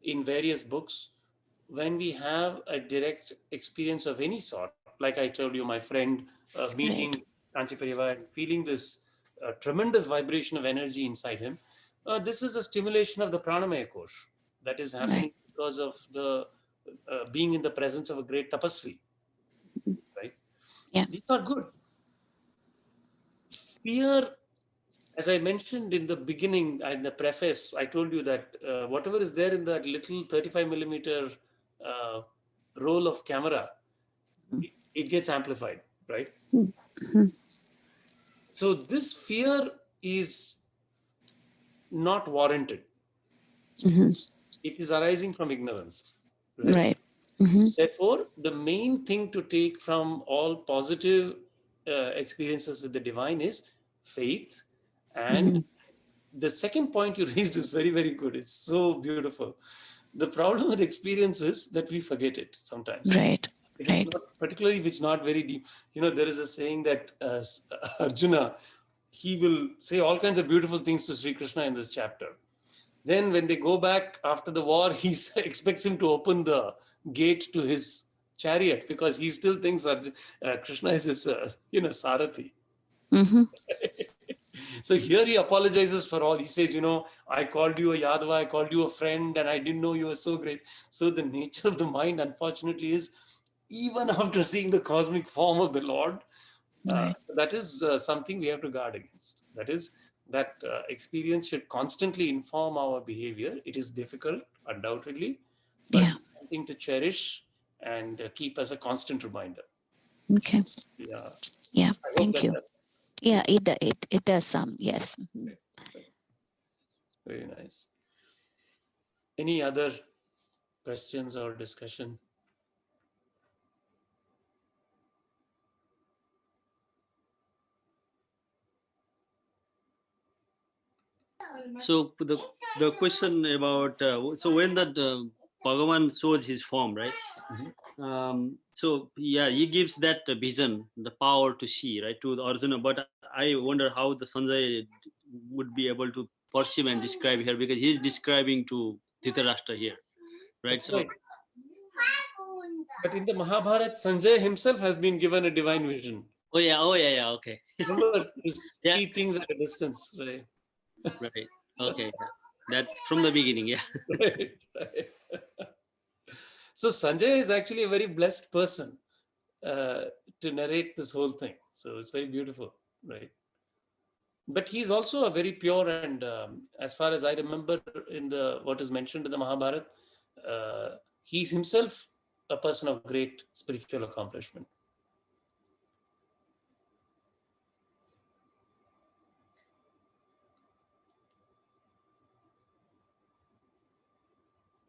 in various books. When we have a direct experience of any sort, like I told you, my friend meeting Kanchi Parivar and feeling this tremendous vibration of energy inside him, this is a stimulation of the pranamaya kosh that is happening because of the being in the presence of a great tapasvi, right? Yeah. These are good. Fear, as I mentioned in the beginning, in the preface, I told you that whatever is there in that little 35 millimeter uh, roll of camera, it gets amplified, right? So this fear is not warranted. It is arising from ignorance, right? Right. Mhm. Therefore, the main thing to take from all positive experiences with the divine is faith. And the second point you raised is very, very good. It's so beautiful. The problem with experience is that we forget it sometimes. Right. It is Right. not, particularly if it's not very deep. You know, there is a saying that Arjuna, he will say all kinds of beautiful things to Sri Krishna in this chapter. Then when they go back after the war, he expects him to open the gate to his chariot because he still thinks Krishna is his, Sarathi. Mhm. So here he apologizes for all. He says, I called you a Yadava, I called you a friend, and I didn't know you were so great. So the nature of the mind, unfortunately, is even after seeing the cosmic form of the Lord, Right. that is something we have to guard against. That is, that experience should constantly inform our behavior. It is difficult, undoubtedly, but Yeah. something to cherish and keep as a constant reminder. Okay. Yeah. Yeah. I hope Thank that you. Yeah, it does some. Yes. Mhm. Very nice. Any other questions or discussion? So the question about so when that Bhagavan shows his form, right? So yeah, he gives that vision, the power to see, right, to the Arjuna. But I wonder how the Sanjay would be able to perceive and describe here, because he's describing to Dhritarashtra here, right? That's So right. But in the Mahabharata, Sanjay himself has been given a divine vision. oh yeah, okay. Remember, you Yeah. see things at a distance, right? Right. Okay. Yeah. That from the beginning, yeah. Right, right. So Sanjay is actually a very blessed person to narrate this whole thing. So it's very beautiful, right? But he's also a very pure and, as far as I remember, in the what is mentioned in the Mahabharata, he's himself a person of great spiritual accomplishment.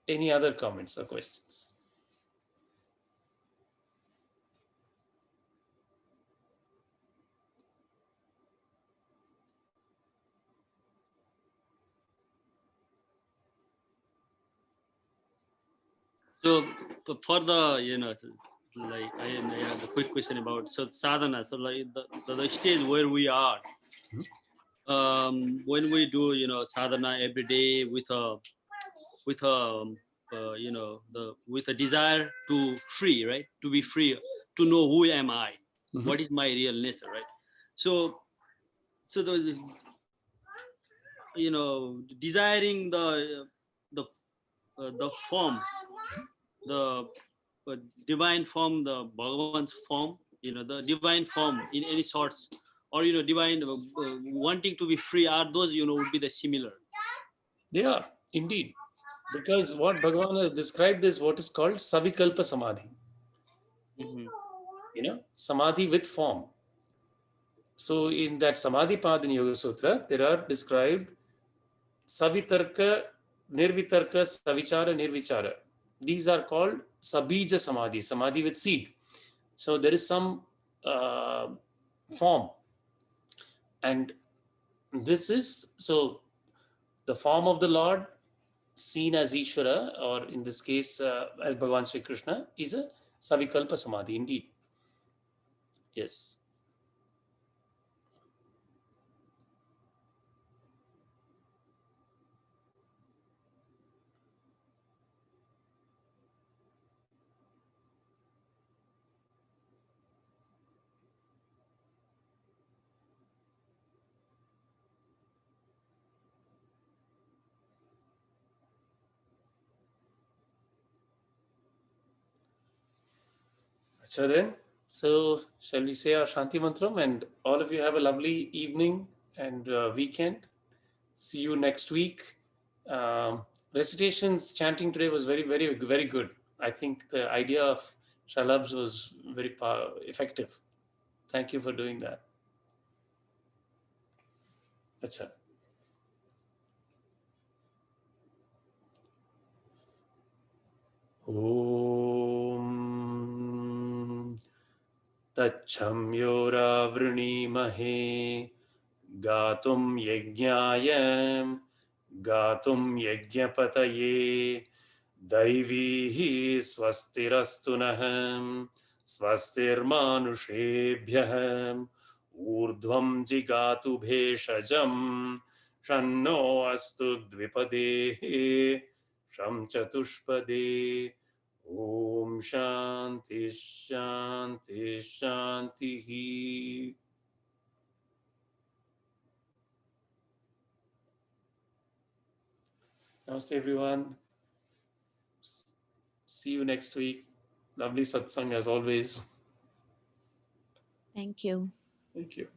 Any other comments or questions? So for the the quick question about sadhana. So like the stage where we are, when we do sadhana every day with a with a desire to free, right, to be free, to know who am I, what is my real nature, right? So the desiring the form, the divine form, the Bhagavan's form, the divine form in any sorts, or divine wanting to be free, are those would be the similar? They are indeed. Because what Bhagavan has described is what is called Savikalpa Samadhi. Mhm. Samadhi with form. So in that Samadhi Pad in Yoga Sutra, there are described Savitarka, Nirvitarka, Savichara, Nirvichara. These are called Sabija Samadhi, Samadhi with seed. So there is some form. And this is, so the form of the Lord seen as Ishvara, or in this case as Bhagavan Sri Krishna, is a Savikalpa Samadhi indeed. Yes. So then, so shall we say our Shanti Mantram, and all of you have a lovely evening and weekend. See you next week. Recitations, chanting today was very, very, very good. I think the idea of shalabs was very effective. Thank you for doing that. Acha. Om Tachamyoravruணிमहे गातुं यज्ञाय गातुं यज्ञपतये दैवीः स्वस्तिरस्तु नः स्वस्तिर्मानुषेभ्यः ऊर्ध्वं जिगातु भेषजं शन्नो अस्तु द्विपदेः शं चतुष्पदे ॐ शान्ति शान्ति शान्तिः. Namaste everyone. See you next week. Lovely satsang as always. Thank you. Thank you.